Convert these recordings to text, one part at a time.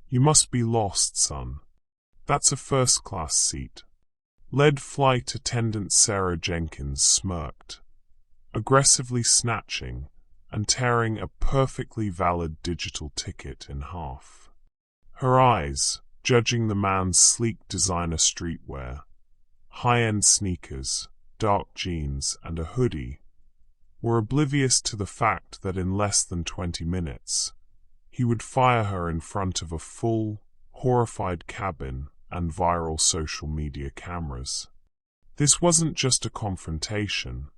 "You must be lost, son. That's a first-class seat." Lead flight attendant Sarah Jenkins smirked, aggressively snatching and tearing a perfectly valid digital ticket in half. Her eyes, judging the man's sleek designer streetwear, high-end sneakers, dark jeans, and a hoodie, were oblivious to the fact that in less than 20 minutes, he would fire her in front of a full, horrified cabin and viral social media cameras. This wasn't just a confrontation.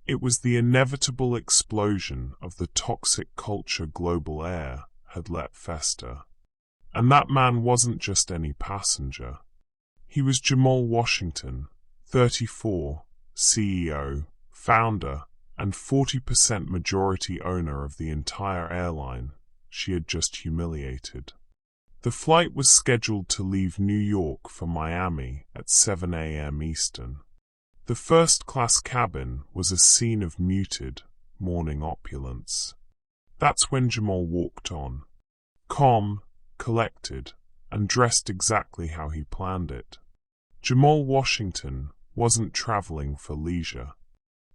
It was the inevitable explosion of the toxic culture Global Air had let fester. And that man wasn't just any passenger. He was Jamal Washington, 34, CEO, founder, and 40% majority owner of the entire airline she had just humiliated. The flight was scheduled to leave New York for Miami at 7 a.m. Eastern. The first-class cabin was a scene of muted, morning opulence. That's when Jamal walked on, calm, collected, and dressed exactly how he planned it. Jamal Washington wasn't traveling for leisure.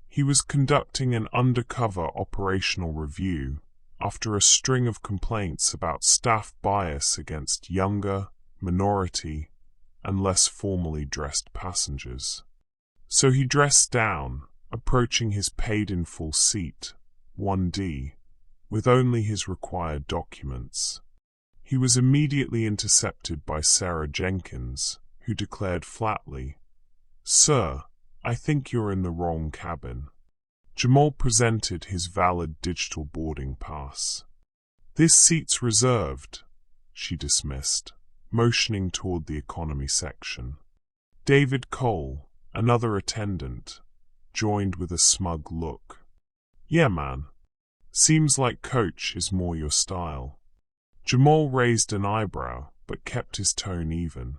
He was conducting an undercover operational review after a string of complaints about staff bias against younger, minority, and less formally dressed passengers. So he dressed down, approaching his paid-in-full seat, 1D, with only his required documents. He was immediately intercepted by Sarah Jenkins, who declared flatly, "Sir, I think you're in the wrong cabin." Jamal presented his valid digital boarding pass. "This seat's reserved," she dismissed, motioning toward the economy section. David Cole, another attendant, joined with a smug look. "Yeah, man. Seems like coach is more your style." Jamal raised an eyebrow, but kept his tone even.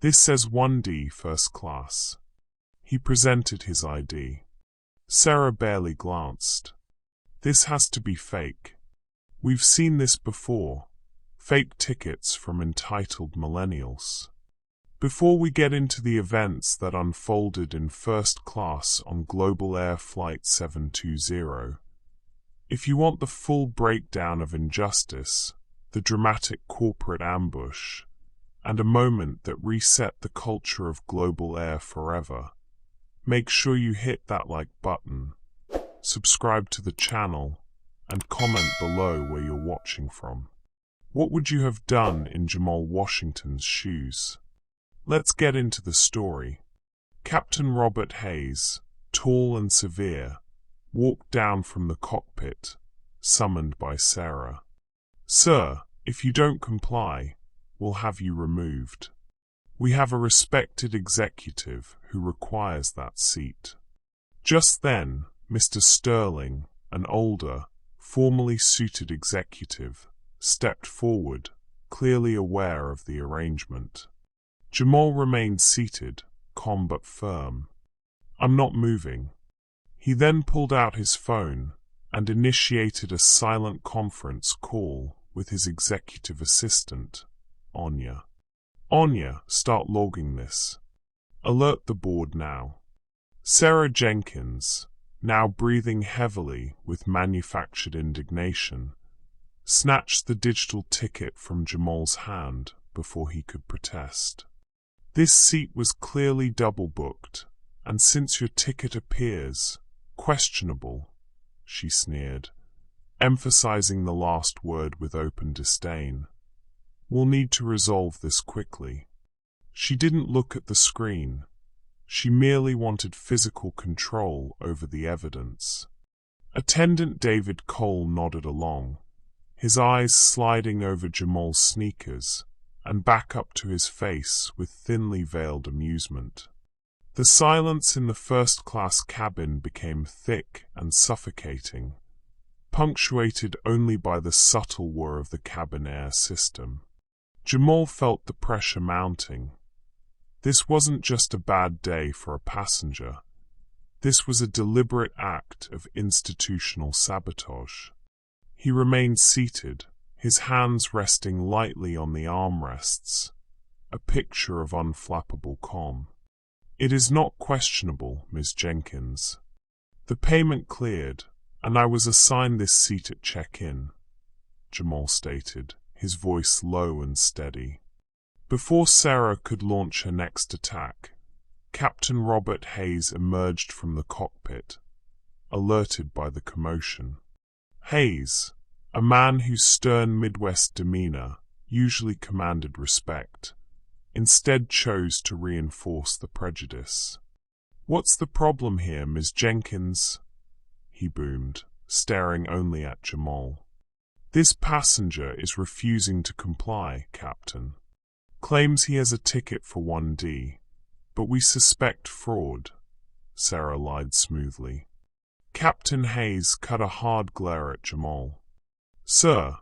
"This says 1D first class." He presented his ID. Sarah barely glanced. "This has to be fake. We've seen this before. Fake tickets from entitled millennials." Before we get into the events that unfolded in first class on Global Air Flight 720, if you want the full breakdown of injustice, the dramatic corporate ambush, and a moment that reset the culture of Global Air forever, make sure you hit that like button, subscribe to the channel, and comment below where you're watching from. What would you have done in Jamal Washington's shoes? Let's get into the story. Captain Robert Hayes, tall and severe, walked down from the cockpit, summoned by Sarah. "Sir, if you don't comply, we'll have you removed. We have a respected executive who requires that seat." Just then, Mr. Sterling, an older, formally suited executive, stepped forward, clearly aware of the arrangement. Jamal remained seated, calm but firm. "I'm not moving." He then pulled out his phone and initiated a silent conference call with his executive assistant, Anya. "Anya, start logging this. Alert the board now." Sarah Jenkins, now breathing heavily with manufactured indignation, snatched the digital ticket from Jamal's hand before he could protest. "This seat was clearly double-booked, and since your ticket appears questionable," she sneered, emphasizing the last word with open disdain, "we'll need to resolve this quickly." She didn't look at the screen. She merely wanted physical control over the evidence. Attendant David Cole nodded along, his eyes sliding over Jamal's sneakers and back up to his face with thinly veiled amusement. The silence in the first-class cabin became thick and suffocating, punctuated only by the subtle whir of the cabin air system. Jamal felt the pressure mounting. This wasn't just a bad day for a passenger. This was a deliberate act of institutional sabotage. He remained seated, his hands resting lightly on the armrests, a picture of unflappable calm. "It is not questionable, Ms. Jenkins. The payment cleared, and I was assigned this seat at check-in," Jamal stated, his voice low and steady. Before Sarah could launch her next attack, Captain Robert Hayes emerged from the cockpit, alerted by the commotion. Hayes, a man whose stern Midwest demeanor usually commanded respect, instead chose to reinforce the prejudice. "What's the problem here, Ms. Jenkins?" he boomed, staring only at Jamal. "This passenger is refusing to comply, Captain. Claims he has a ticket for 1D, but we suspect fraud," Sarah lied smoothly. Captain Hayes cut a hard glare at Jamal. "Sir,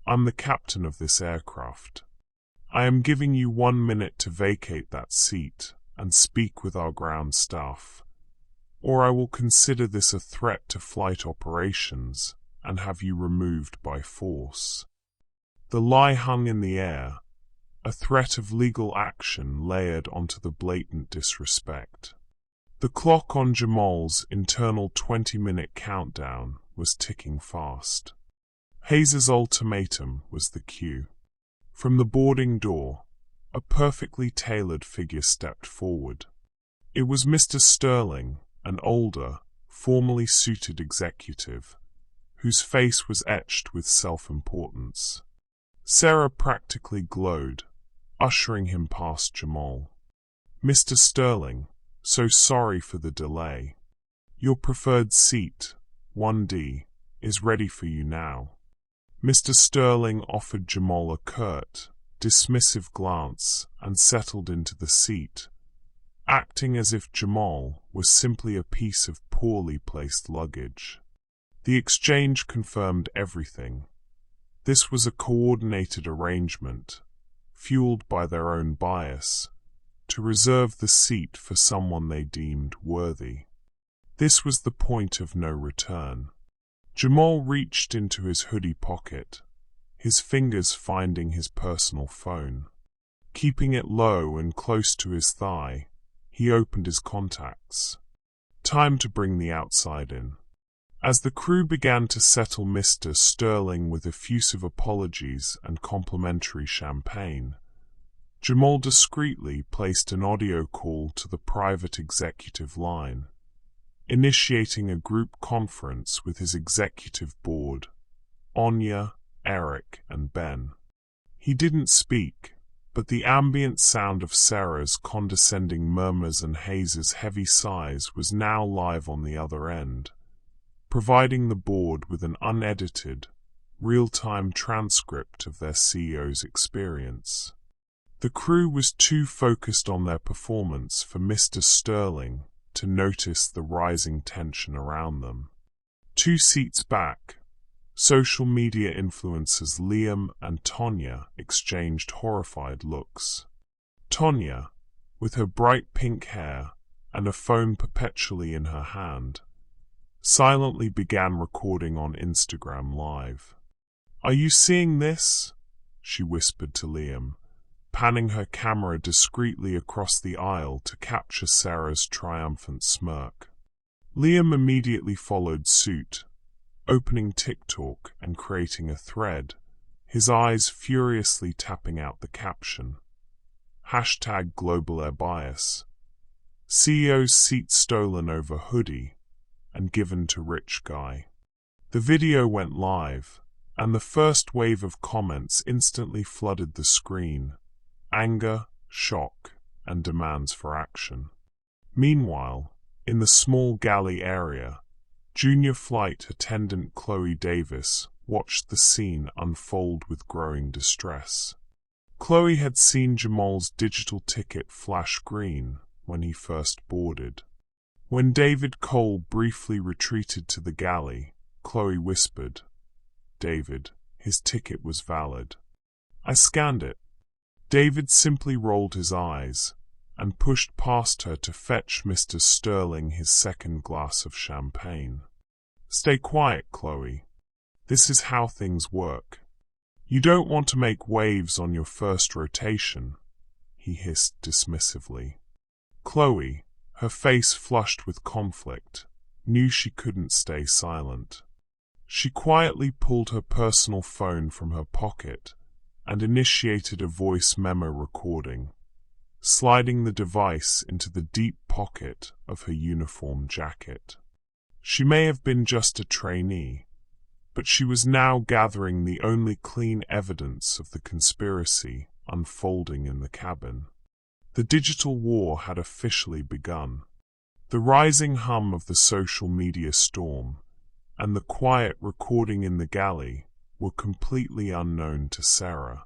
I'm the captain of this aircraft. I am giving you 1 minute to vacate that seat and speak with our ground staff, or I will consider this a threat to flight operations and have you removed by force." The lie hung in the air, a threat of legal action layered onto the blatant disrespect. The clock on Jamal's internal 20-minute countdown was ticking fast. Hayes's ultimatum was the cue. From the boarding door, a perfectly tailored figure stepped forward. It was Mr. Sterling, an older, formally suited executive, whose face was etched with self-importance. Sarah practically glowed, ushering him past Jamal. "Mr. Sterling, so sorry for the delay. Your preferred seat, 1D, is ready for you now." Mr. Sterling offered Jamal a curt, dismissive glance and settled into the seat, acting as if Jamal was simply a piece of poorly placed luggage. The exchange confirmed everything. This was a coordinated arrangement, fueled by their own bias, to reserve the seat for someone they deemed worthy. This was the point of no return. Jamal reached into his hoodie pocket, his fingers finding his personal phone. Keeping it low and close to his thigh, he opened his contacts. Time to bring the outside in. As the crew began to settle Mr. Sterling with effusive apologies and complimentary champagne, Jamal discreetly placed an audio call to the private executive line, initiating a group conference with his executive board, Anya, Eric, and Ben. He didn't speak, but the ambient sound of Sarah's condescending murmurs and Hayes's heavy sighs was now live on the other end, providing the board with an unedited, real-time transcript of their CEO's experience. The crew was too focused on their performance for Mr. Sterling to notice the rising tension around them. 2 seats back, social media influencers Liam and Tonya exchanged horrified looks. Tonya, with her bright pink hair and a phone perpetually in her hand, silently began recording on Instagram Live. "Are you seeing this?" she whispered to Liam, panning her camera discreetly across the aisle to capture Sarah's triumphant smirk. Liam immediately followed suit, opening TikTok and creating a thread, his eyes furiously tapping out the caption. #GlobalAirBias. CEO's seat stolen over hoodie and given to rich guy. The video went live, and the first wave of comments instantly flooded the screen. Anger, shock, and demands for action. Meanwhile, in the small galley area, junior flight attendant Chloe Davis watched the scene unfold with growing distress. Chloe had seen Jamal's digital ticket flash green when he first boarded. When David Cole briefly retreated to the galley, Chloe whispered, "David, his ticket was valid." "I scanned it." David simply rolled his eyes and pushed past her to fetch Mr. Sterling his second glass of champagne. "Stay quiet, Chloe. This is how things work. You don't want to make waves on your first rotation, he hissed dismissively. Chloe, her face flushed with conflict, knew she couldn't stay silent. She quietly pulled her personal phone from her pocket and initiated a voice memo recording, sliding the device into the deep pocket of her uniform jacket. She may have been just a trainee, but she was now gathering the only clean evidence of the conspiracy unfolding in the cabin. The digital war had officially begun. The rising hum of the social media storm and the quiet recording in the galley were completely unknown to Sarah.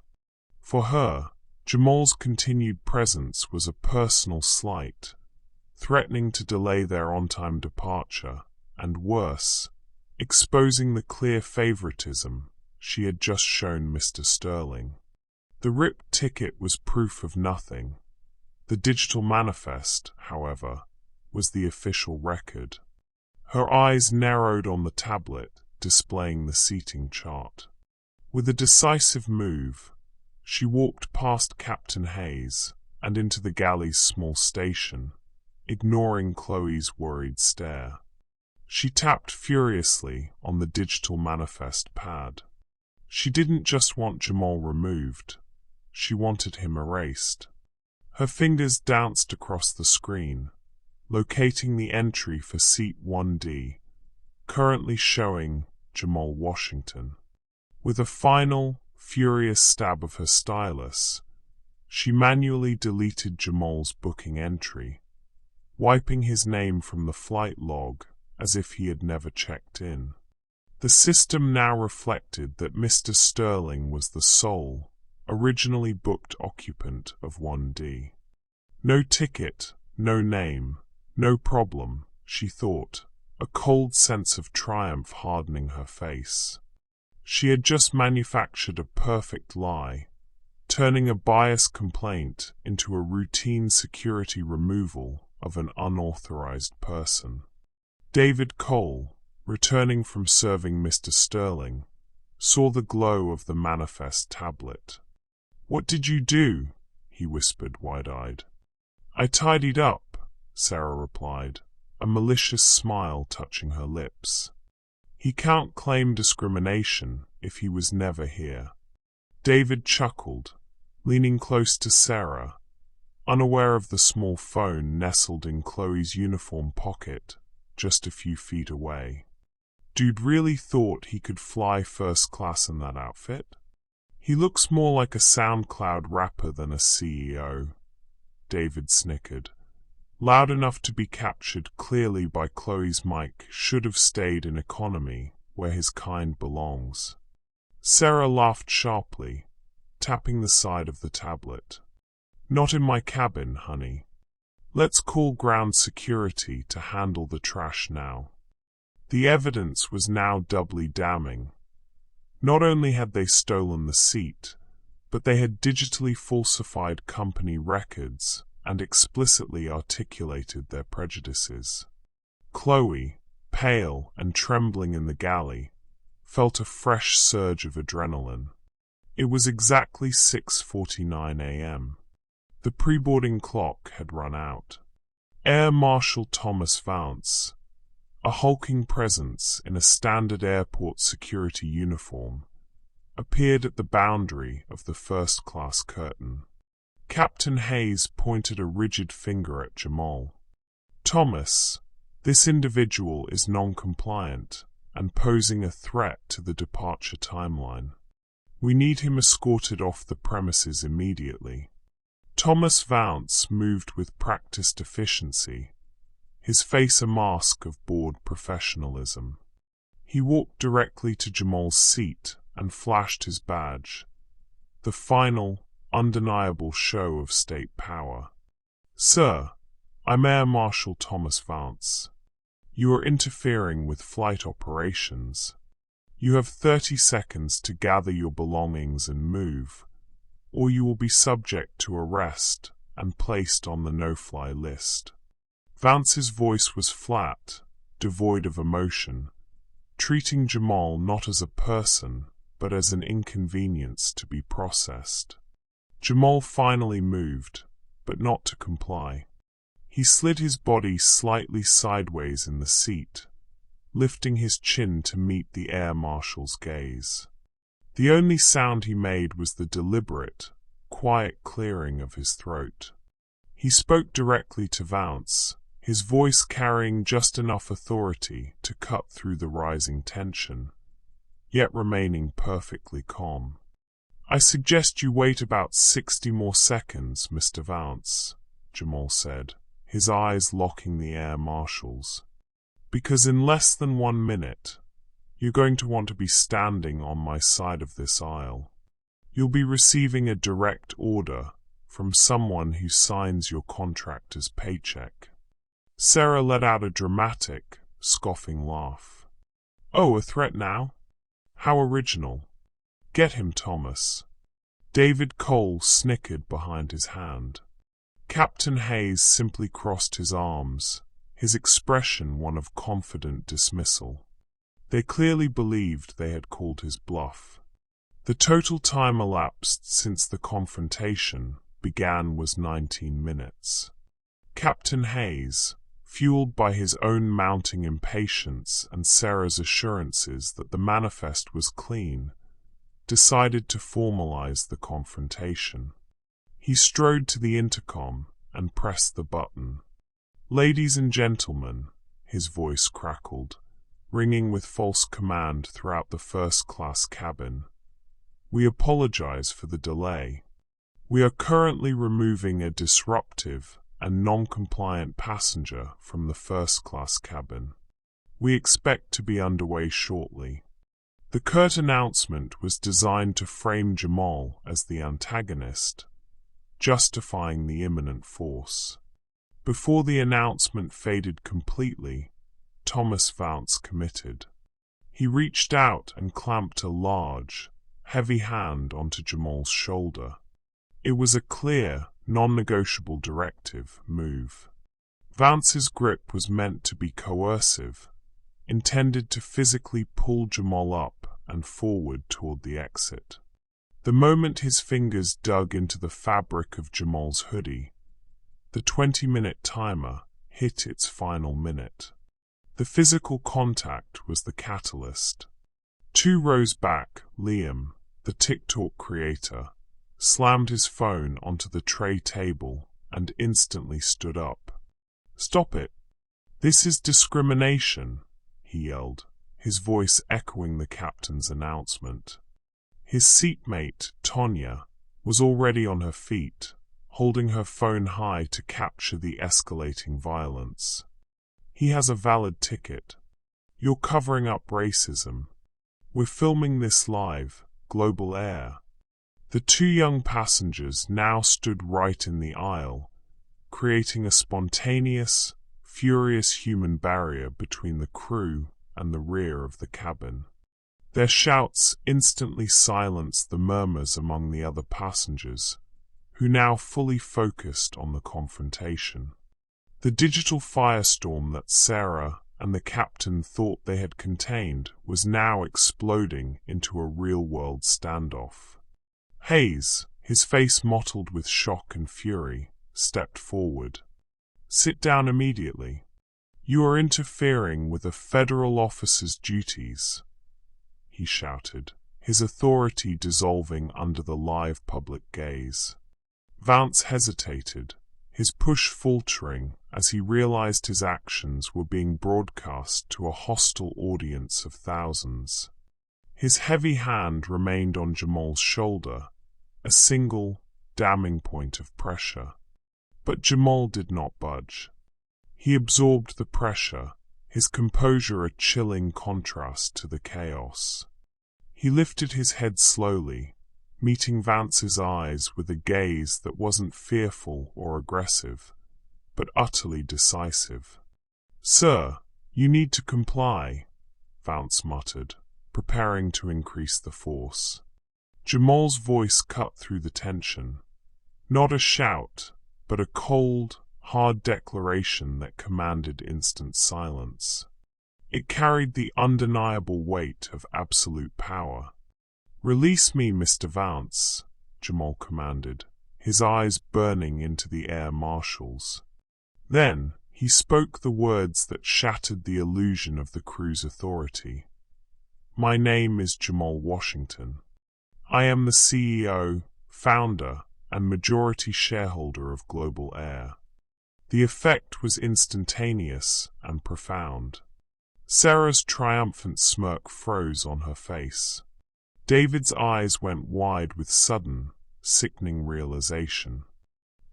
For her, Jamal's continued presence was a personal slight, threatening to delay their on-time departure, and worse, exposing the clear favoritism she had just shown Mr. Sterling. The ripped ticket was proof of nothing. The digital manifest, however, was the official record. Her eyes narrowed on the tablet displaying the seating chart. With a decisive move, she walked past Captain Hayes and into the galley's small station, ignoring Chloe's worried stare. She tapped furiously on the digital manifest pad. She didn't just want Jamal removed, she wanted him erased. Her fingers danced across the screen, locating the entry for seat 1D, currently showing Jamal Washington. With a final, furious stab of her stylus, she manually deleted Jamal's booking entry, wiping his name from the flight log as if he had never checked in. The system now reflected that Mr. Sterling was the sole, originally booked occupant of 1D. No ticket, no name, no problem, she thought, a cold sense of triumph hardening her face. She had just manufactured a perfect lie, turning a bias complaint into a routine security removal of an unauthorized person. David Cole, returning from serving Mr. Sterling, saw the glow of the manifest tablet. "What did you do?" he whispered wide-eyed. "I tidied up," Sarah replied, a malicious smile touching her lips. "He can't claim discrimination if he was never here." David chuckled, leaning close to Sarah, unaware of the small phone nestled in Chloe's uniform pocket just a few feet away. "Dude really thought he could fly first class in that outfit? He looks more like a SoundCloud rapper than a CEO." David snickered. Loud enough to be captured clearly by Chloe's mic, should have stayed in economy, where his kind belongs. Sarah laughed sharply, tapping the side of the tablet. "Not in my cabin, honey. Let's call ground security to handle the trash now." The evidence was now doubly damning. Not only had they stolen the seat, but they had digitally falsified company records and explicitly articulated their prejudices. Chloe, pale and trembling in the galley, felt a fresh surge of adrenaline. It was exactly 6:49 a.m. The pre-boarding clock had run out. Air Marshal Thomas Vance, a hulking presence in a standard airport security uniform, appeared at the boundary of the first-class curtain. Captain Hayes pointed a rigid finger at Jamal. "Thomas, this individual is non-compliant and posing a threat to the departure timeline. We need him escorted off the premises immediately." Thomas Vance moved with practiced efficiency, his face a mask of bored professionalism. He walked directly to Jamal's seat and flashed his badge, the final, undeniable show of state power. "Sir, I'm Air Marshal Thomas Vance. You are interfering with flight operations. You have 30 seconds to gather your belongings and move, or you will be subject to arrest and placed on the no-fly list." Vance's voice was flat, devoid of emotion, treating Jamal not as a person, but as an inconvenience to be processed. Jamal finally moved, but not to comply. He slid his body slightly sideways in the seat, lifting his chin to meet the air marshal's gaze. The only sound he made was the deliberate, quiet clearing of his throat. He spoke directly to Vance, his voice carrying just enough authority to cut through the rising tension, yet remaining perfectly calm. "I suggest you wait about 60 more seconds, Mr. Vance," Jamal said, his eyes locking the air marshal's. "Because in less than 1 minute, you're going to want to be standing on my side of this aisle. You'll be receiving a direct order from someone who signs your contractor's paycheck." Sarah let out a dramatic, scoffing laugh. "Oh, a threat now? How original. Get him, Thomas." David Cole snickered behind his hand. Captain Hayes simply crossed his arms, his expression one of confident dismissal. They clearly believed they had called his bluff. The total time elapsed since the confrontation began was 19 minutes. Captain Hayes, fueled by his own mounting impatience and Sarah's assurances that the manifest was clean, decided to formalize the confrontation. He strode to the intercom and pressed the button. "Ladies and gentlemen," his voice crackled, ringing with false command throughout the first-class cabin. "We apologize for the delay. We are currently removing a disruptive and non-compliant passenger from the first-class cabin. We expect to be underway shortly." The curt announcement was designed to frame Jamal as the antagonist, justifying the imminent force. Before the announcement faded completely, Thomas Vance committed. He reached out and clamped a large, heavy hand onto Jamal's shoulder. It was a clear, non-negotiable directive: move. Vance's grip was meant to be coercive, intended to physically pull Jamal up and forward toward the exit. The moment his fingers dug into the fabric of Jamal's hoodie, the 20-minute timer hit its final minute. The physical contact was the catalyst. 2 rows back, Liam, the TikTok creator, slammed his phone onto the tray table and instantly stood up. "Stop it! This is discrimination," he yelled, his voice echoing the captain's announcement. His seatmate, Tonya, was already on her feet, holding her phone high to capture the escalating violence. "He has a valid ticket. You're covering up racism. We're filming this live, global air." The 2 young passengers now stood right in the aisle, creating a spontaneous, furious human barrier between the crew and the rear of the cabin. Their shouts instantly silenced the murmurs among the other passengers, who now fully focused on the confrontation. The digital firestorm that Sarah and the captain thought they had contained was now exploding into a real-world standoff. Hayes, his face mottled with shock and fury, stepped forward. "Sit down immediately. You are interfering with a federal officer's duties," he shouted, his authority dissolving under the live public gaze. Vance hesitated, his push faltering as he realized his actions were being broadcast to a hostile audience of thousands. His heavy hand remained on Jamal's shoulder, a single, damning point of pressure. But Jamal did not budge. He absorbed the pressure, his composure a chilling contrast to the chaos. He lifted his head slowly, meeting Vance's eyes with a gaze that wasn't fearful or aggressive, but utterly decisive. "Sir, you need to comply," Vance muttered, preparing to increase the force. Jamal's voice cut through the tension. Not a shout, but a cold, hard declaration that commanded instant silence. It carried the undeniable weight of absolute power. "Release me, Mr. Vance," Jamal commanded, his eyes burning into the air marshals. Then he spoke the words that shattered the illusion of the crew's authority. "My name is Jamal Washington. I am the CEO, founder, and majority shareholder of Global Air." The effect was instantaneous and profound. Sarah's triumphant smirk froze on her face. David's eyes went wide with sudden, sickening realization.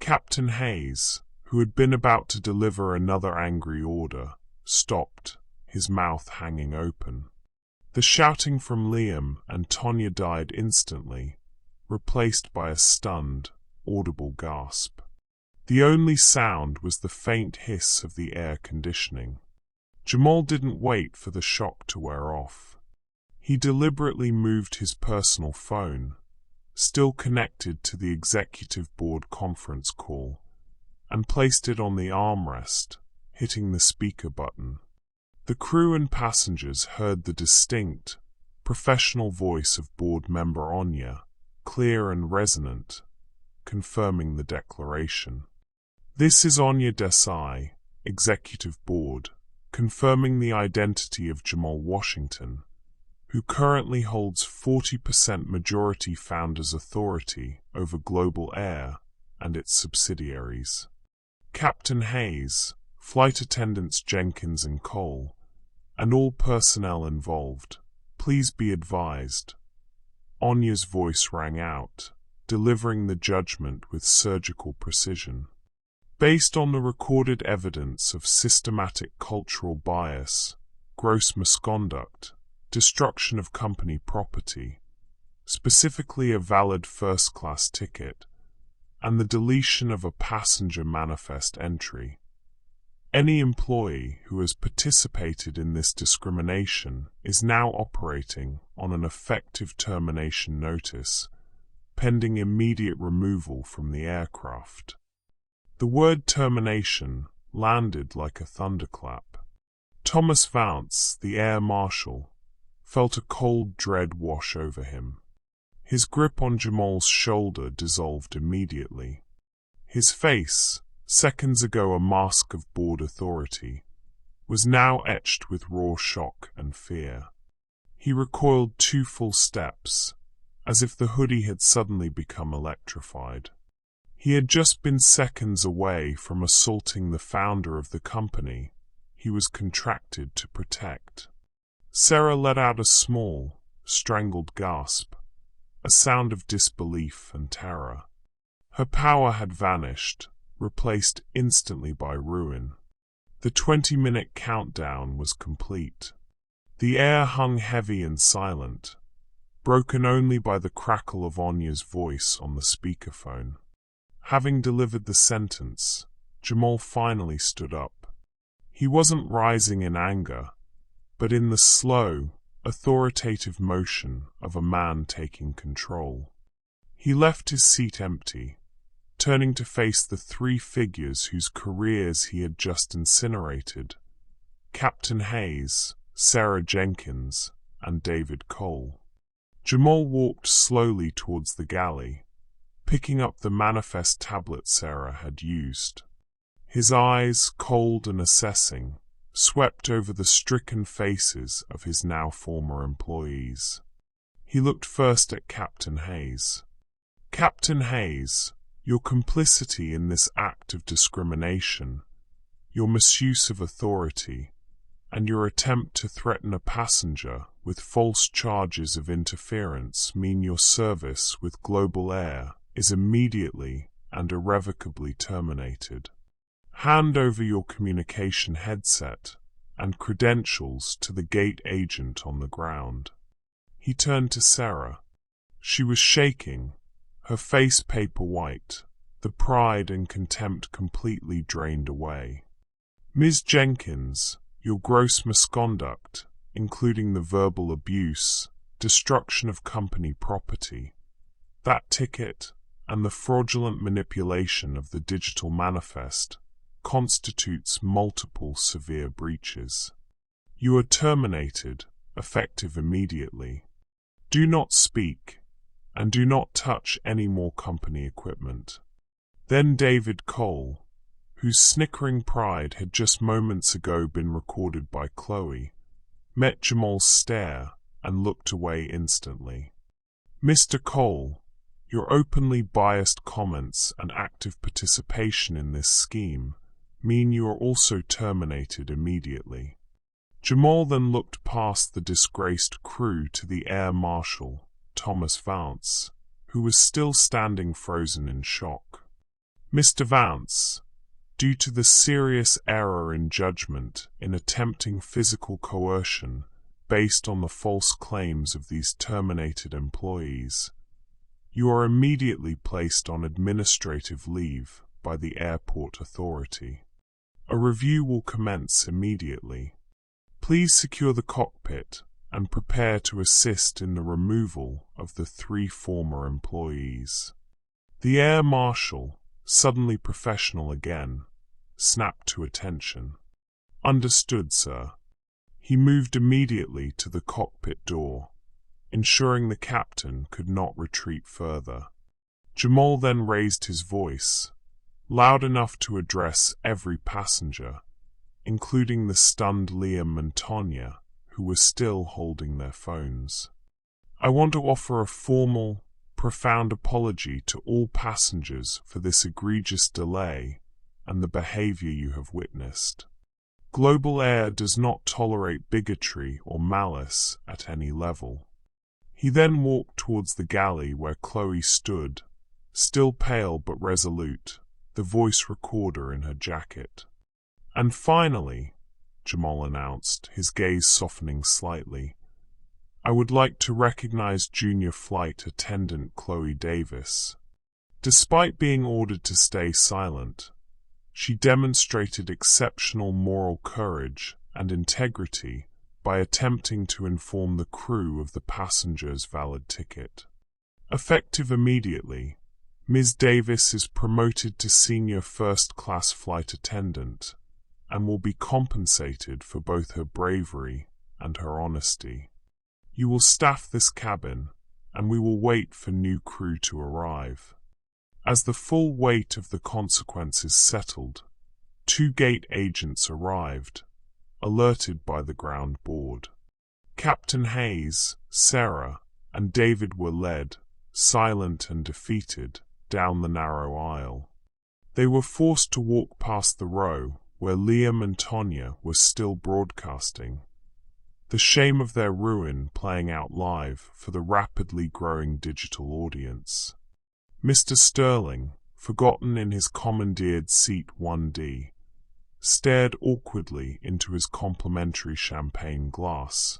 Captain Hayes, who had been about to deliver another angry order, stopped, his mouth hanging open. The shouting from Liam and Tonya died instantly, replaced by a stunned, audible gasp. The only sound was the faint hiss of the air conditioning. Jamal didn't wait for the shock to wear off. He deliberately moved his personal phone, still connected to the executive board conference call, and placed it on the armrest, hitting the speaker button. The crew and passengers heard the distinct, professional voice of board member Anya, clear and resonant, confirming the declaration. "This is Anya Desai, Executive Board, confirming the identity of Jamal Washington, who currently holds 40% majority founders' authority over Global Air and its subsidiaries. Captain Hayes, flight attendants Jenkins and Cole, and all personnel involved, please be advised." Anya's voice rang out, delivering the judgment with surgical precision. "Based on the recorded evidence of systematic cultural bias, gross misconduct, destruction of company property, specifically a valid first-class ticket, and the deletion of a passenger manifest entry, any employee who has participated in this discrimination is now operating on an effective termination notice, pending immediate removal from the aircraft." The word termination landed like a thunderclap. Thomas Vance, the air marshal, felt a cold dread wash over him. His grip on Jamal's shoulder dissolved immediately. His face, seconds ago a mask of board authority, was now etched with raw shock and fear. He recoiled 2 full steps, as if the hoodie had suddenly become electrified. He had just been seconds away from assaulting the founder of the company he was contracted to protect. Sarah let out a small, strangled gasp, a sound of disbelief and terror. Her power had vanished, replaced instantly by ruin. The 20-minute countdown was complete. The air hung heavy and silent, broken only by the crackle of Anya's voice on the speakerphone. Having delivered the sentence, Jamal finally stood up. He wasn't rising in anger, but in the slow, authoritative motion of a man taking control. He left his seat empty, turning to face the 3 figures whose careers he had just incinerated: Captain Hayes, Sarah Jenkins, and David Cole. Jamal walked slowly towards the galley, picking up the manifest tablet Sarah had used. His eyes, cold and assessing, swept over the stricken faces of his now former employees. He looked first at Captain Hayes. "Captain Hayes, your complicity in this act of discrimination, your misuse of authority, and your attempt to threaten a passenger with false charges of interference mean your service with Global Air is immediately and irrevocably terminated. Hand over your communication headset and credentials to the gate agent on the ground." He turned to Sarah. She was shaking, her face paper white, the pride and contempt completely drained away. "Ms. Jenkins, your gross misconduct, including the verbal abuse, destruction of company property, that ticket, and the fraudulent manipulation of the digital manifest, constitutes multiple severe breaches. You are terminated, effective immediately." Do not speak, and do not touch any more company equipment. Then David Cole, whose snickering pride had just moments ago been recorded by Chloe, met Jamal's stare and looked away instantly. Mr. Cole, your openly biased comments and active participation in this scheme mean you are also terminated immediately. Jamal then looked past the disgraced crew to the Air Marshal, Thomas Vance, who was still standing frozen in shock. Mr. Vance, due to the serious error in judgment in attempting physical coercion based on the false claims of these terminated employees, you are immediately placed on administrative leave by the airport authority. A review will commence immediately. Please secure the cockpit and prepare to assist in the removal of the 3 former employees. The Air Marshal, suddenly professional again, snapped to attention. Understood, sir. He moved immediately to the cockpit door, ensuring the captain could not retreat further. Jamal then raised his voice, loud enough to address every passenger, including the stunned Liam and Tonya, who were still holding their phones. I want to offer a formal, profound apology to all passengers for this egregious delay and the behavior you have witnessed. Global Air does not tolerate bigotry or malice at any level. He then walked towards the galley where Chloe stood, still pale but resolute, the voice recorder in her jacket. And finally, Jamal announced, his gaze softening slightly, I would like to recognize junior flight attendant Chloe Davis. Despite being ordered to stay silent, she demonstrated exceptional moral courage and integrity by attempting to inform the crew of the passenger's valid ticket. Effective immediately, Ms. Davis is promoted to senior first-class flight attendant and will be compensated for both her bravery and her honesty. You will staff this cabin, and we will wait for new crew to arrive. As the full weight of the consequences settled, 2 gate agents arrived, alerted by the ground board. Captain Hayes, Sarah, and David were led, silent and defeated, down the narrow aisle. They were forced to walk past the row where Liam and Tonya were still broadcasting, the shame of their ruin playing out live for the rapidly growing digital audience. Mr. Sterling, forgotten in his commandeered seat 1D, stared awkwardly into his complimentary champagne glass,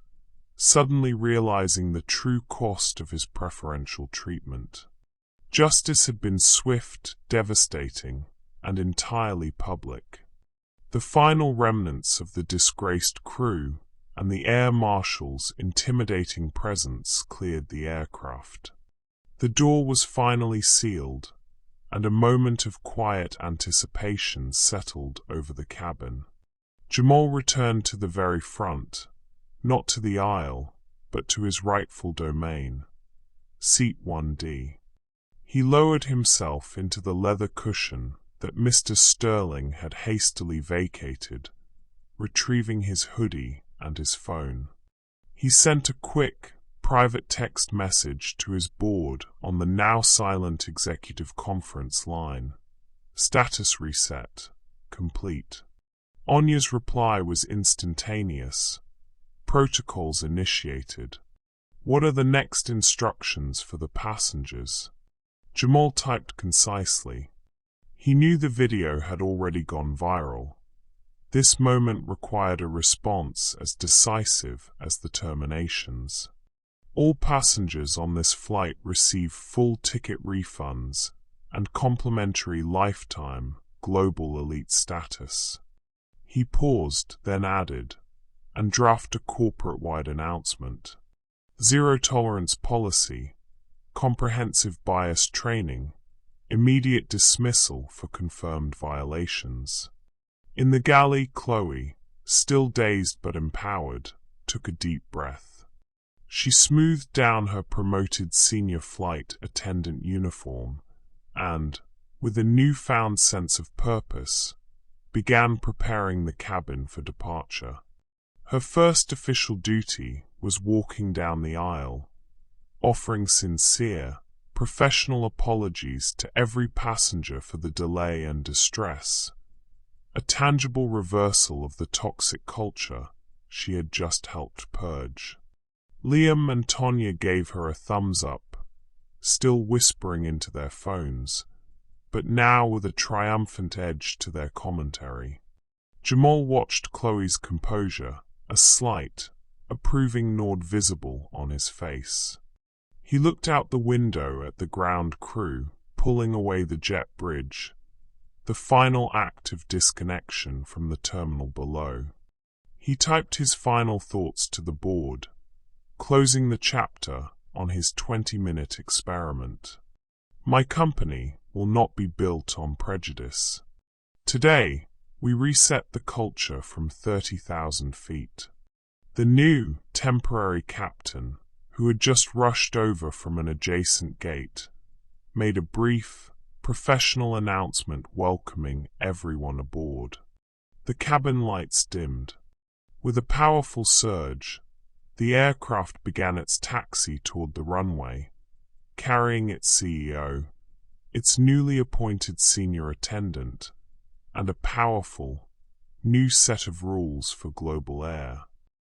suddenly realizing the true cost of his preferential treatment. Justice had been swift, devastating, and entirely public. The final remnants of the disgraced crew and the Air Marshal's intimidating presence cleared the aircraft. The door was finally sealed, and a moment of quiet anticipation settled over the cabin. Jamal returned to the very front, not to the aisle, but to his rightful domain, seat 1D. He lowered himself into the leather cushion that Mr. Sterling had hastily vacated, retrieving his hoodie and his phone. He sent a quick, private text message to his board on the now silent executive conference line. Status reset. Complete. Anya's reply was instantaneous. Protocols initiated. What are the next instructions for the passengers? Jamal typed concisely. He knew the video had already gone viral. This moment required a response as decisive as the terminations. All passengers on this flight receive full ticket refunds and complimentary lifetime global elite status. He paused, then added, and draft a corporate-wide announcement. Zero tolerance policy, comprehensive bias training, immediate dismissal for confirmed violations. In the galley, Chloe, still dazed but empowered, took a deep breath. She smoothed down her promoted senior flight attendant uniform and, with a newfound sense of purpose, began preparing the cabin for departure. Her first official duty was walking down the aisle, offering sincere, professional apologies to every passenger for the delay and distress, a tangible reversal of the toxic culture she had just helped purge. Liam and Tonya gave her a thumbs up, still whispering into their phones, but now with a triumphant edge to their commentary. Jamal watched Chloe's composure, a slight, approving nod visible on his face. He looked out the window at the ground crew pulling away the jet bridge, the final act of disconnection from the terminal below. He typed his final thoughts to the board, closing the chapter on his 20-minute experiment. My company will not be built on prejudice. Today, we reset the culture from 30,000 feet. The new, temporary captain, who had just rushed over from an adjacent gate, made a brief, professional announcement welcoming everyone aboard. The cabin lights dimmed. With a powerful surge, the aircraft began its taxi toward the runway, carrying its CEO, its newly appointed senior attendant, and a powerful, new set of rules for global air.